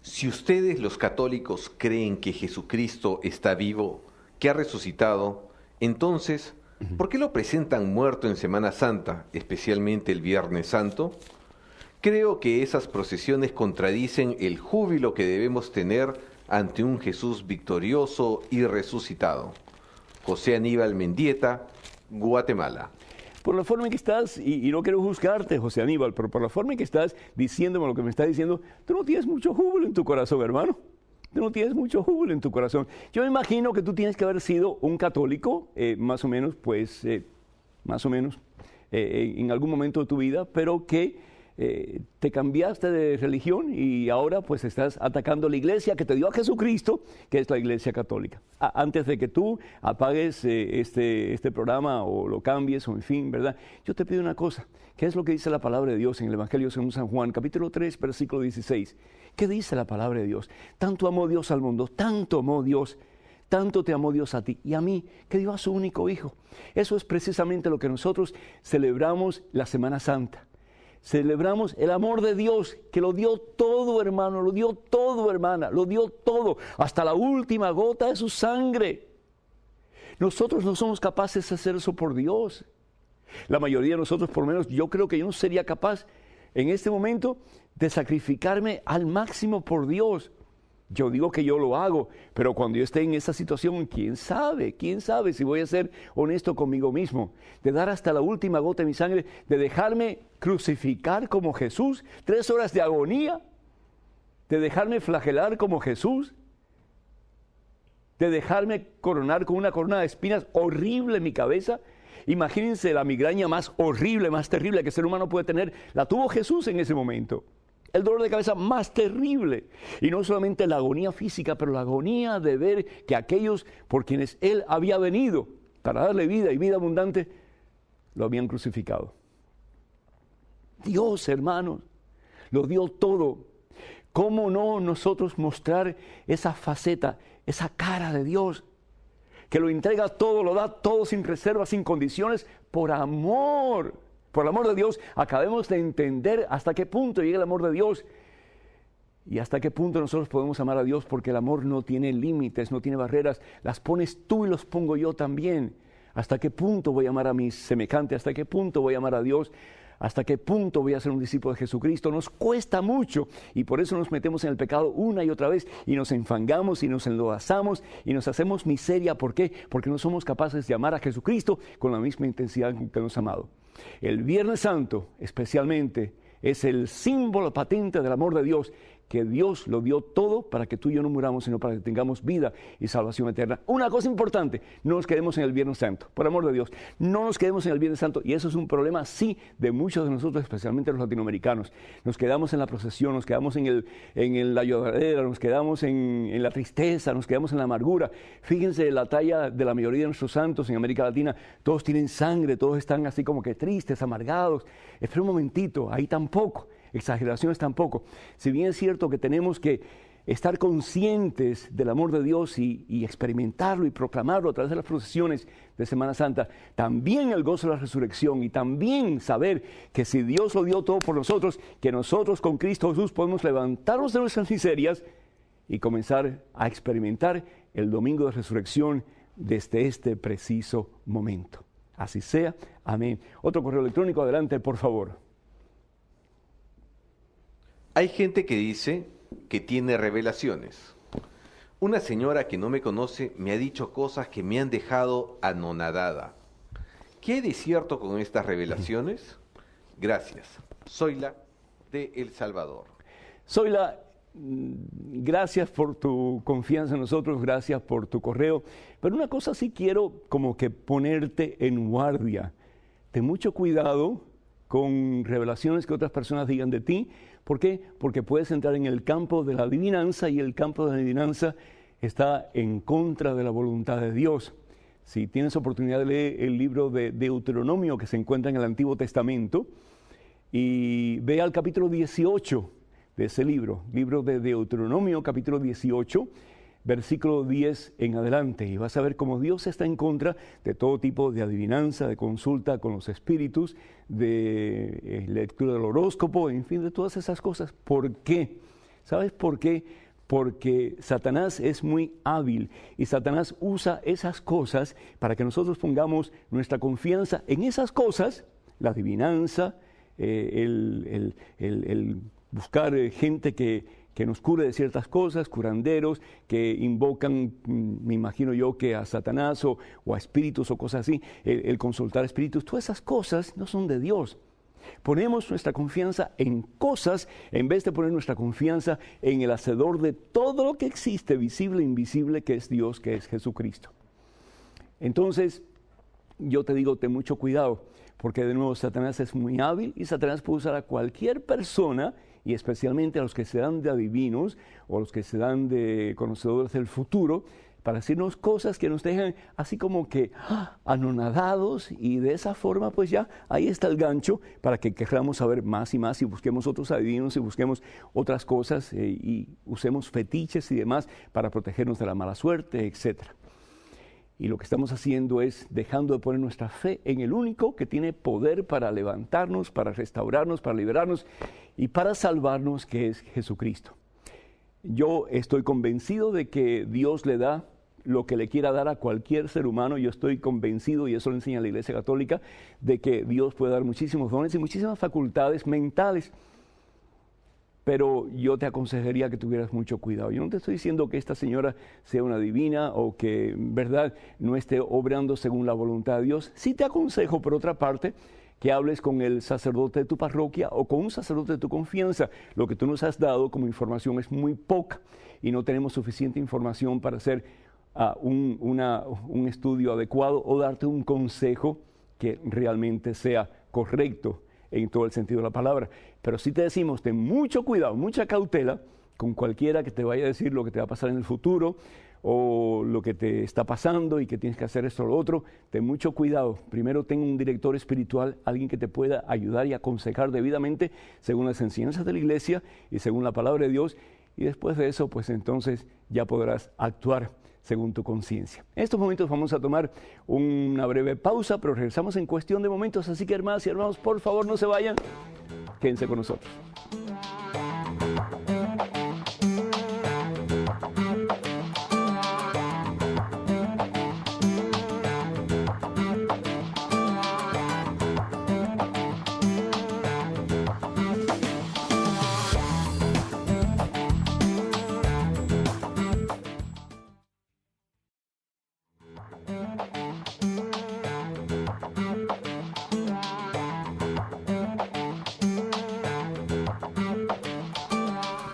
Si ustedes, los católicos, creen que Jesucristo está vivo, que ha resucitado, entonces, ¿por qué lo presentan muerto en Semana Santa, especialmente el Viernes Santo? Creo que esas procesiones contradicen el júbilo que debemos tener ante un Jesús victorioso y resucitado. José Aníbal Mendieta, Guatemala. Por la forma en que estás, y no quiero juzgarte, José Aníbal, pero por la forma en que estás diciéndome lo que me estás diciendo, tú no tienes mucho júbilo en tu corazón, hermano. Tú no tienes mucho júbilo en tu corazón. Yo me imagino que tú tienes que haber sido un católico, más o menos, en algún momento de tu vida, pero que te cambiaste de religión y ahora pues estás atacando la iglesia que te dio a Jesucristo, que es la iglesia católica. Antes de que tú apagues este programa o lo cambies o en fin, ¿verdad? Yo te pido una cosa, ¿qué es lo que dice la palabra de Dios en el Evangelio según San Juan, capítulo 3, versículo 16? ¿Qué dice la palabra de Dios? Tanto amó Dios al mundo, tanto amó Dios, tanto te amó Dios a ti y a mí, que dio a su único Hijo. Eso es precisamente lo que nosotros celebramos la Semana Santa. Celebramos el amor de Dios, que lo dio todo, hermano, lo dio todo, hermana, lo dio todo, hasta la última gota de su sangre. Nosotros no somos capaces de hacer eso por Dios. La mayoría de nosotros, por lo menos, yo creo que yo no sería capaz en este momento de sacrificarme al máximo por Dios. Yo digo que yo lo hago, pero cuando yo esté en esa situación, quién sabe si voy a ser honesto conmigo mismo, de dar hasta la última gota de mi sangre, de dejarme crucificar como Jesús, 3 horas de agonía, de dejarme flagelar como Jesús, de dejarme coronar con una corona de espinas horrible en mi cabeza. Imagínense la migraña más horrible, más terrible que el ser humano puede tener, la tuvo Jesús en ese momento. el dolor de cabeza más terrible. Y no solamente la agonía física, pero la agonía de ver que aquellos por quienes Él había venido para darle vida y vida abundante, lo habían crucificado. Dios, hermanos, lo dio todo. ¿Cómo no nosotros mostrar esa faceta, esa cara de Dios, que lo entrega todo, lo da todo sin reservas, sin condiciones, por amor? Por el amor de Dios, acabemos de entender hasta qué punto llega el amor de Dios y hasta qué punto nosotros podemos amar a Dios, porque el amor no tiene límites, no tiene barreras, las pones tú y los pongo yo también. ¿Hasta qué punto voy a amar a mis semejantes? ¿Hasta qué punto voy a amar a Dios? ¿Hasta qué punto voy a ser un discípulo de Jesucristo? Nos cuesta mucho y por eso nos metemos en el pecado una y otra vez y nos enfangamos y nos enlodazamos y nos hacemos miseria. ¿Por qué? Porque no somos capaces de amar a Jesucristo con la misma intensidad que nos ha amado. El Viernes Santo, especialmente, es el símbolo patente del amor de Dios, que Dios lo dio todo para que tú y yo no muramos, sino para que tengamos vida y salvación eterna. Una cosa importante, no nos quedemos en el Viernes Santo, por amor de Dios, no nos quedemos en el Viernes Santo, y eso es un problema, sí, de muchos de nosotros, especialmente los latinoamericanos. Nos quedamos en la procesión, nos quedamos en la lloradera, nos quedamos en la tristeza, nos quedamos en la amargura. Fíjense la talla de la mayoría de nuestros santos en América Latina, todos tienen sangre, todos están así como que tristes, amargados. Espera un momentito, ahí tampoco. Exageraciones tampoco. Si bien es cierto que tenemos que estar conscientes del amor de Dios y experimentarlo y proclamarlo a través de las procesiones de Semana Santa, también el gozo de la resurrección y también saber que si Dios lo dio todo por nosotros, que nosotros con Cristo Jesús podemos levantarnos de nuestras miserias y comenzar a experimentar el domingo de resurrección desde este preciso momento. Así sea. Amén. Otro correo electrónico, adelante, por favor. Hay gente que dice que tiene revelaciones. Una señora que no me conoce me ha dicho cosas que me han dejado anonadada. ¿Qué hay de cierto con estas revelaciones? Gracias. Zoila, de El Salvador. Zoila, gracias por tu confianza en nosotros, gracias por tu correo. Pero una cosa sí quiero como que ponerte en guardia. Ten mucho cuidado con revelaciones que otras personas digan de ti. ¿Por qué? Porque puedes entrar en el campo de la adivinanza y el campo de la adivinanza está en contra de la voluntad de Dios. Si tienes oportunidad de leer el libro de Deuteronomio que se encuentra en el Antiguo Testamento y ve al capítulo 18 de ese libro de Deuteronomio, capítulo 18, versículo 10 en adelante, y vas a ver cómo Dios está en contra de todo tipo de adivinanza, de consulta con los espíritus, de lectura del horóscopo, en fin, de todas esas cosas. ¿Por qué? ¿Sabes por qué? Porque Satanás es muy hábil y Satanás usa esas cosas para que nosotros pongamos nuestra confianza en esas cosas, la adivinanza, el buscar gente que nos cure de ciertas cosas, curanderos que invocan, me imagino yo, que a Satanás o a espíritus o cosas así, el consultar espíritus, todas esas cosas no son de Dios. Ponemos nuestra confianza en cosas en vez de poner nuestra confianza en el hacedor de todo lo que existe, visible e invisible, que es Dios, que es Jesucristo. Entonces, yo te digo, ten mucho cuidado, porque de nuevo Satanás es muy hábil y Satanás puede usar a cualquier persona, y especialmente a los que se dan de adivinos o los que se dan de conocedores del futuro, para decirnos cosas que nos dejan así como que anonadados, y de esa forma pues ya ahí está el gancho para que queramos saber más y más y busquemos otros adivinos y busquemos otras cosas y usemos fetiches y demás para protegernos de la mala suerte, etcétera. Y lo que estamos haciendo es dejando de poner nuestra fe en el único que tiene poder para levantarnos, para restaurarnos, para liberarnos y para salvarnos, que es Jesucristo. Yo estoy convencido de que Dios le da lo que le quiera dar a cualquier ser humano. Yo estoy convencido, y eso lo enseña la Iglesia Católica, de que Dios puede dar muchísimos dones y muchísimas facultades mentales. Pero yo te aconsejaría que tuvieras mucho cuidado. Yo no te estoy diciendo que esta señora sea una divina o que, en verdad, no esté obrando según la voluntad de Dios. Sí te aconsejo, por otra parte, que hables con el sacerdote de tu parroquia o con un sacerdote de tu confianza. Lo que tú nos has dado como información es muy poca y no tenemos suficiente información para hacer un estudio adecuado o darte un consejo que realmente sea correcto en todo el sentido de la palabra. Pero sí te decimos, ten mucho cuidado, mucha cautela con cualquiera que te vaya a decir lo que te va a pasar en el futuro o lo que te está pasando y que tienes que hacer esto o lo otro. Ten mucho cuidado. Primero ten un director espiritual, alguien que te pueda ayudar y aconsejar debidamente según las enseñanzas de la iglesia y según la palabra de Dios. Y después de eso, pues entonces ya podrás actuar según tu conciencia. En estos momentos vamos a tomar una breve pausa, pero regresamos en cuestión de momentos. Así que, hermanas y hermanos, por favor, no se vayan. Quédense con nosotros.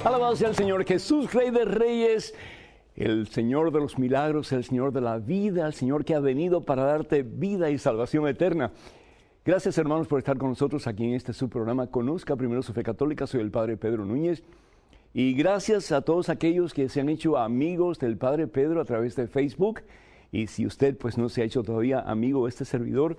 Alabado sea el Señor Jesús, Rey de Reyes, el Señor de los milagros, el Señor de la vida, el Señor que ha venido para darte vida y salvación eterna. Gracias, hermanos, por estar con nosotros aquí en este subprograma Conozca Primero su Fe Católica. Soy el Padre Pedro Núñez. Y gracias a todos aquellos que se han hecho amigos del Padre Pedro a través de Facebook. Y si usted pues no se ha hecho todavía amigo de este servidor,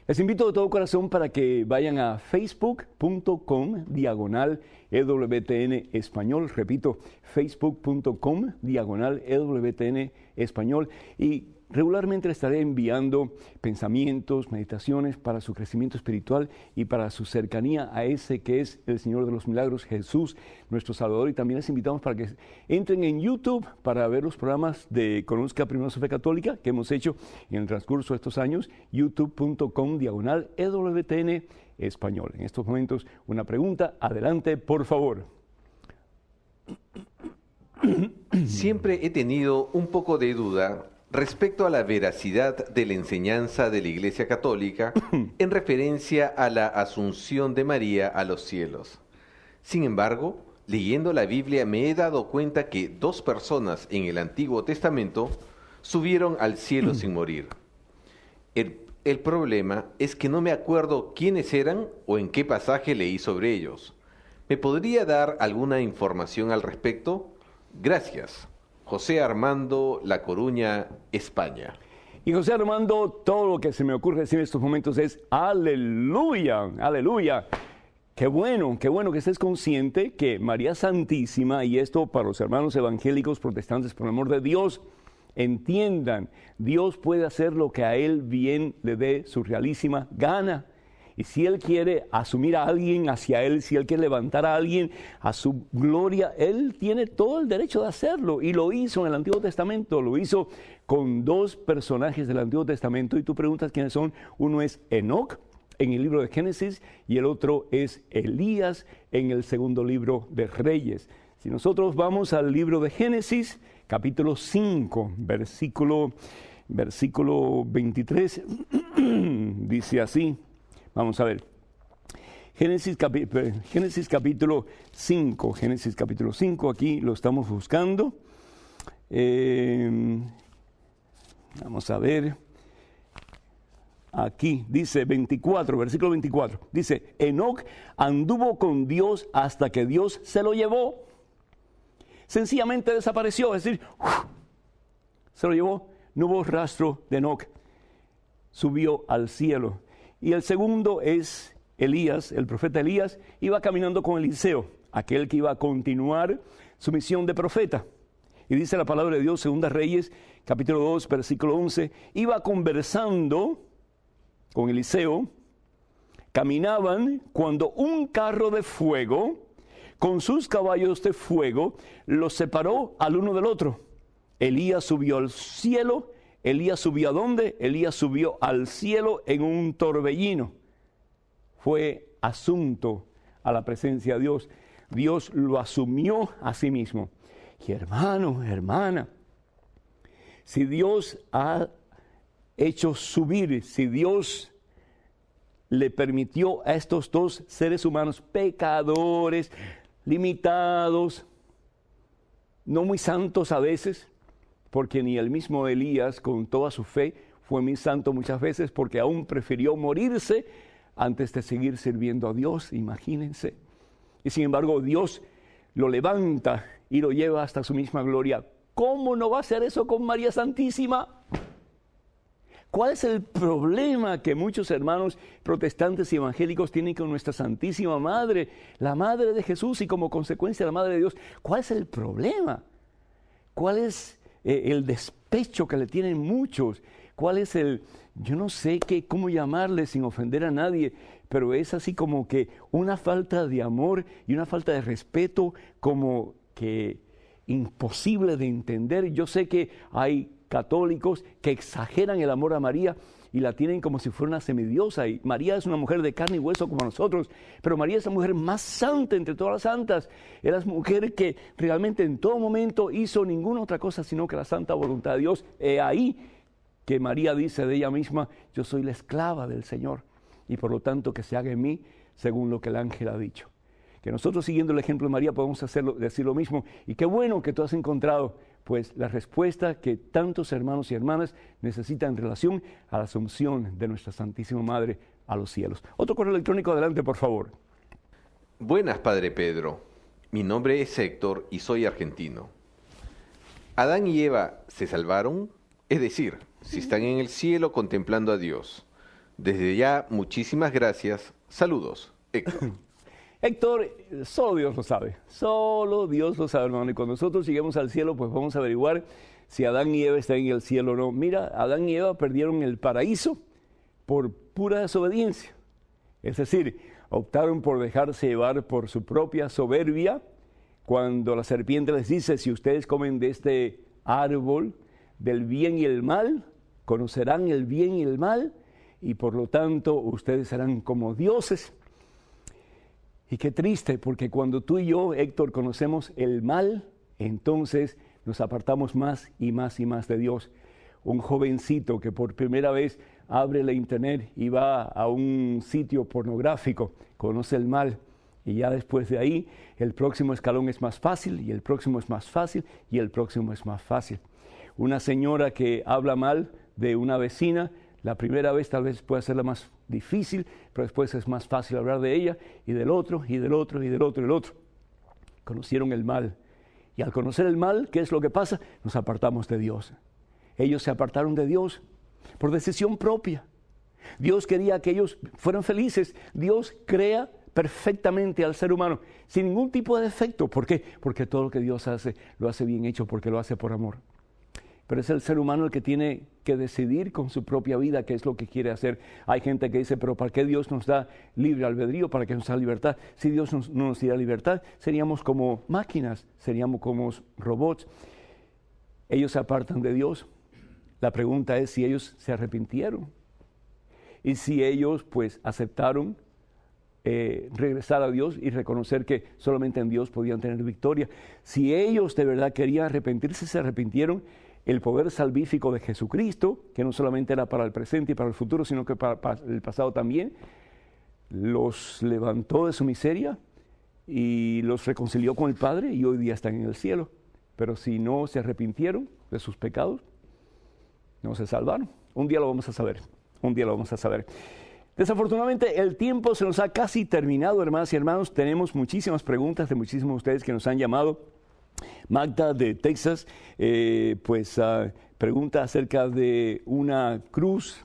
les invito de todo corazón para que vayan a facebook.com/EWTN Español. Repito, facebook.com/EWTN Español. Y regularmente le estaré enviando pensamientos, meditaciones para su crecimiento espiritual y para su cercanía a ese que es el Señor de los milagros, Jesús, nuestro Salvador. Y también les invitamos para que entren en YouTube para ver los programas de Conozca Primero su Fe Católica que hemos hecho en el transcurso de estos años, youtube.com/EWTN Español. En estos momentos, una pregunta. Adelante, por favor. Siempre he tenido un poco de duda respecto a la veracidad de la enseñanza de la Iglesia Católica en referencia a la asunción de María a los cielos. Sin embargo, leyendo la Biblia me he dado cuenta que 2 personas en el Antiguo Testamento subieron al cielo sin morir. El problema es que no me acuerdo quiénes eran o en qué pasaje leí sobre ellos. ¿Me podría dar alguna información al respecto? Gracias. José Armando, La Coruña, España. Y José Armando, todo lo que se me ocurre decir en estos momentos es aleluya, aleluya. Qué bueno que estés consciente que María Santísima, y esto para los hermanos evangélicos protestantes, por el amor de Dios, entiendan, Dios puede hacer lo que a Él bien le dé su realísima gana. Y si Él quiere asumir a alguien hacia Él, si Él quiere levantar a alguien a su gloria, Él tiene todo el derecho de hacerlo. Y lo hizo en el Antiguo Testamento, lo hizo con 2 personajes del Antiguo Testamento. Y tú preguntas quiénes son. Uno es Enoc en el libro de Génesis y el otro es Elías en el segundo libro de Reyes. Si nosotros vamos al libro de Génesis, capítulo 5, versículo 23, dice así. Vamos a ver. Génesis capítulo 5, aquí lo estamos buscando. Vamos a ver. Aquí dice 24, versículo 24. Dice, Enoc anduvo con Dios hasta que Dios se lo llevó. Sencillamente desapareció, es decir, se lo llevó, no hubo rastro de Enoc. Subió al cielo. Y el segundo es Elías, el profeta Elías, iba caminando con Eliseo, aquel que iba a continuar su misión de profeta. Y dice la palabra de Dios, Segunda Reyes, capítulo 2, versículo 11, iba conversando con Eliseo, caminaban cuando un carro de fuego, con sus caballos de fuego, los separó al uno del otro. Elías subió al cielo. ¿Elías subió a dónde? Elías subió al cielo en un torbellino. Fue asunto a la presencia de Dios. Dios lo asumió a sí mismo. Y hermano, hermana, si Dios ha hecho subir, si Dios le permitió a estos 2 seres humanos pecadores, limitados, no muy santos a veces, porque ni el mismo Elías, con toda su fe, fue muy santo muchas veces, porque aún prefirió morirse antes de seguir sirviendo a Dios, imagínense. Y sin embargo, Dios lo levanta y lo lleva hasta su misma gloria. ¿Cómo no va a hacer eso con María Santísima? ¿Cuál es el problema que muchos hermanos protestantes y evangélicos tienen con nuestra Santísima Madre, la Madre de Jesús y como consecuencia la Madre de Dios? ¿Cuál es el problema? ¿Cuál es el despecho que le tienen muchos? ¿Cuál es yo no sé cómo llamarle sin ofender a nadie, pero es así como que una falta de amor y una falta de respeto como que imposible de entender? Yo sé que hay católicos que exageran el amor a María y la tienen como si fuera una semidiosa, y María es una mujer de carne y hueso como nosotros, pero María es la mujer más santa entre todas las santas. Era la mujer que realmente en todo momento hizo ninguna otra cosa sino que la santa voluntad de Dios. Ahí que María dice de ella misma: yo soy la esclava del Señor, y por lo tanto que se haga en mí según lo que el ángel ha dicho. Que nosotros, siguiendo el ejemplo de María, podemos decir lo mismo. Y qué bueno que tú has encontrado pues la respuesta que tantos hermanos y hermanas necesitan en relación a la asunción de nuestra Santísima Madre a los cielos. Otro correo electrónico, adelante, por favor. Buenas, Padre Pedro. Mi nombre es Héctor y soy argentino. ¿Adán y Eva se salvaron? Es decir, si están en el cielo contemplando a Dios. Desde ya, muchísimas gracias. Saludos, Héctor. Héctor, solo Dios lo sabe, solo Dios lo sabe, hermano. Y cuando nosotros lleguemos al cielo, pues vamos a averiguar si Adán y Eva están en el cielo o no. Mira, Adán y Eva perdieron el paraíso por pura desobediencia. Es decir, optaron por dejarse llevar por su propia soberbia. Cuando la serpiente les dice: si ustedes comen de este árbol del bien y el mal, conocerán el bien y el mal, y por lo tanto ustedes serán como dioses. Y qué triste, porque cuando tú y yo, Héctor, conocemos el mal, entonces nos apartamos más y más y más de Dios. Un jovencito que por primera vez abre la internet y va a un sitio pornográfico, conoce el mal, y ya después de ahí el próximo escalón es más fácil, y el próximo es más fácil, y el próximo es más fácil. Una señora que habla mal de una vecina, la primera vez tal vez pueda ser la más difícil, pero después es más fácil hablar de ella y del otro, y del otro, y del otro, y del otro. Conocieron el mal. Y al conocer el mal, ¿qué es lo que pasa? Nos apartamos de Dios. Ellos se apartaron de Dios por decisión propia. Dios quería que ellos fueran felices. Dios crea perfectamente al ser humano, sin ningún tipo de defecto. ¿Por qué? Porque todo lo que Dios hace, lo hace bien hecho, porque lo hace por amor. Pero es el ser humano el que tiene que decidir con su propia vida qué es lo que quiere hacer. Hay gente que dice: pero ¿para qué Dios nos da libre albedrío? ¿Para qué nos da libertad? Si Dios no nos diera libertad, seríamos como máquinas, seríamos como robots. Ellos se apartan de Dios. La pregunta es si ellos se arrepintieron. Y si ellos pues aceptaron regresar a Dios y reconocer que solamente en Dios podían tener victoria. Si ellos de verdad querían arrepentirse, se arrepintieron. El poder salvífico de Jesucristo, que no solamente era para el presente y para el futuro, sino que para el pasado también, los levantó de su miseria y los reconcilió con el Padre, y hoy día están en el cielo. Pero si no se arrepintieron de sus pecados, no se salvaron. Un día lo vamos a saber, un día lo vamos a saber. Desafortunadamente el tiempo se nos ha casi terminado, hermanas y hermanos. Tenemos muchísimas preguntas de muchísimos de ustedes que nos han llamado. Magda de Texas pregunta acerca de una cruz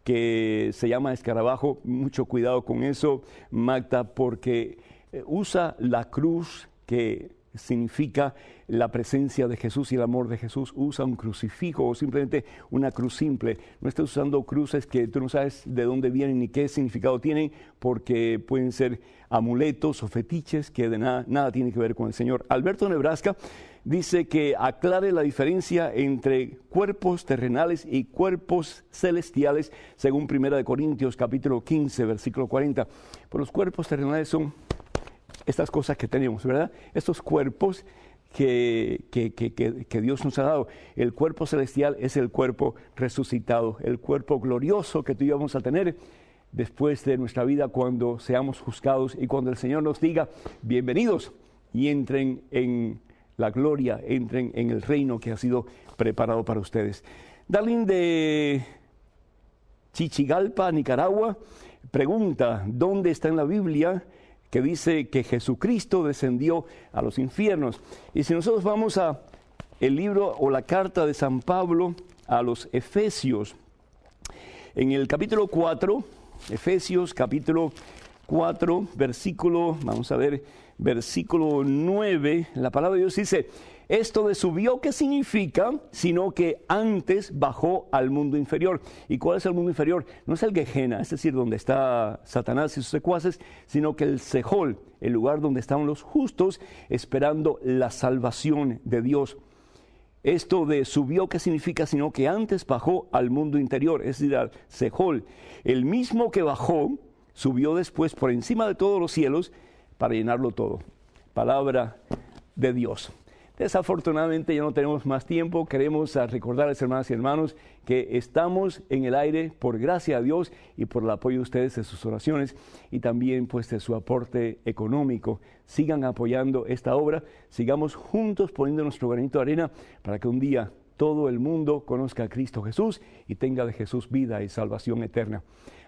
que se llama escarabajo. Mucho cuidado con eso, Magda, porque usa la cruz que significa la presencia de Jesús y el amor de Jesús. Usa un crucifijo o simplemente una cruz simple. No estás usando cruces que tú no sabes de dónde vienen ni qué significado tienen, porque pueden ser amuletos o fetiches que de nada tienen que ver con el Señor. Alberto, Nebraska, dice que aclare la diferencia entre cuerpos terrenales y cuerpos celestiales, según 1 Corintios capítulo 15, versículo 40. Pues los cuerpos terrenales son estas cosas que tenemos, ¿verdad? Estos cuerpos que Dios nos ha dado. El cuerpo celestial es el cuerpo resucitado, el cuerpo glorioso que tú y yo vamos a tener después de nuestra vida, cuando seamos juzgados y cuando el Señor nos diga: bienvenidos, y entren en la gloria, entren en el reino que ha sido preparado para ustedes. Darlene de Chichigalpa, Nicaragua, pregunta, ¿dónde está en la Biblia que dice que Jesucristo descendió a los infiernos? Y si nosotros vamos a el libro o la carta de San Pablo a los Efesios, en el capítulo 4, Efesios capítulo 4, versículo 9, la palabra de Dios dice: esto de subió, ¿qué significa? Sino que antes bajó al mundo inferior. ¿Y cuál es el mundo inferior? No es el Gehenna, es decir, donde está Satanás y sus secuaces, sino que el Sejol, el lugar donde estaban los justos esperando la salvación de Dios. Esto de subió, ¿qué significa? Sino que antes bajó al mundo interior, es decir, al Sejol. El mismo que bajó, subió después por encima de todos los cielos para llenarlo todo. Palabra de Dios. Desafortunadamente ya no tenemos más tiempo. Queremos recordarles, hermanas y hermanos, que estamos en el aire por gracia a Dios y por el apoyo de ustedes de sus oraciones y también pues de su aporte económico. Sigan apoyando esta obra, sigamos juntos poniendo nuestro granito de arena para que un día todo el mundo conozca a Cristo Jesús y tenga de Jesús vida y salvación eterna.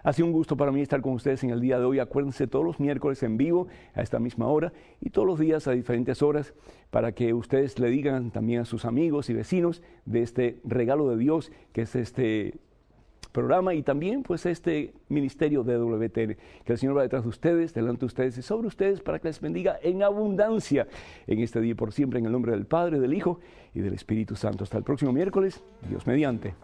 Ha sido un gusto para mí estar con ustedes en el día de hoy. Acuérdense, todos los miércoles en vivo a esta misma hora y todos los días a diferentes horas para que ustedes le digan también a sus amigos y vecinos de este regalo de Dios que es este programa y también pues este ministerio de WTN. Que el Señor va detrás de ustedes, delante de ustedes y sobre ustedes para que les bendiga en abundancia en este día y por siempre, en el nombre del Padre, del Hijo y del Espíritu Santo. Hasta el próximo miércoles, Dios mediante.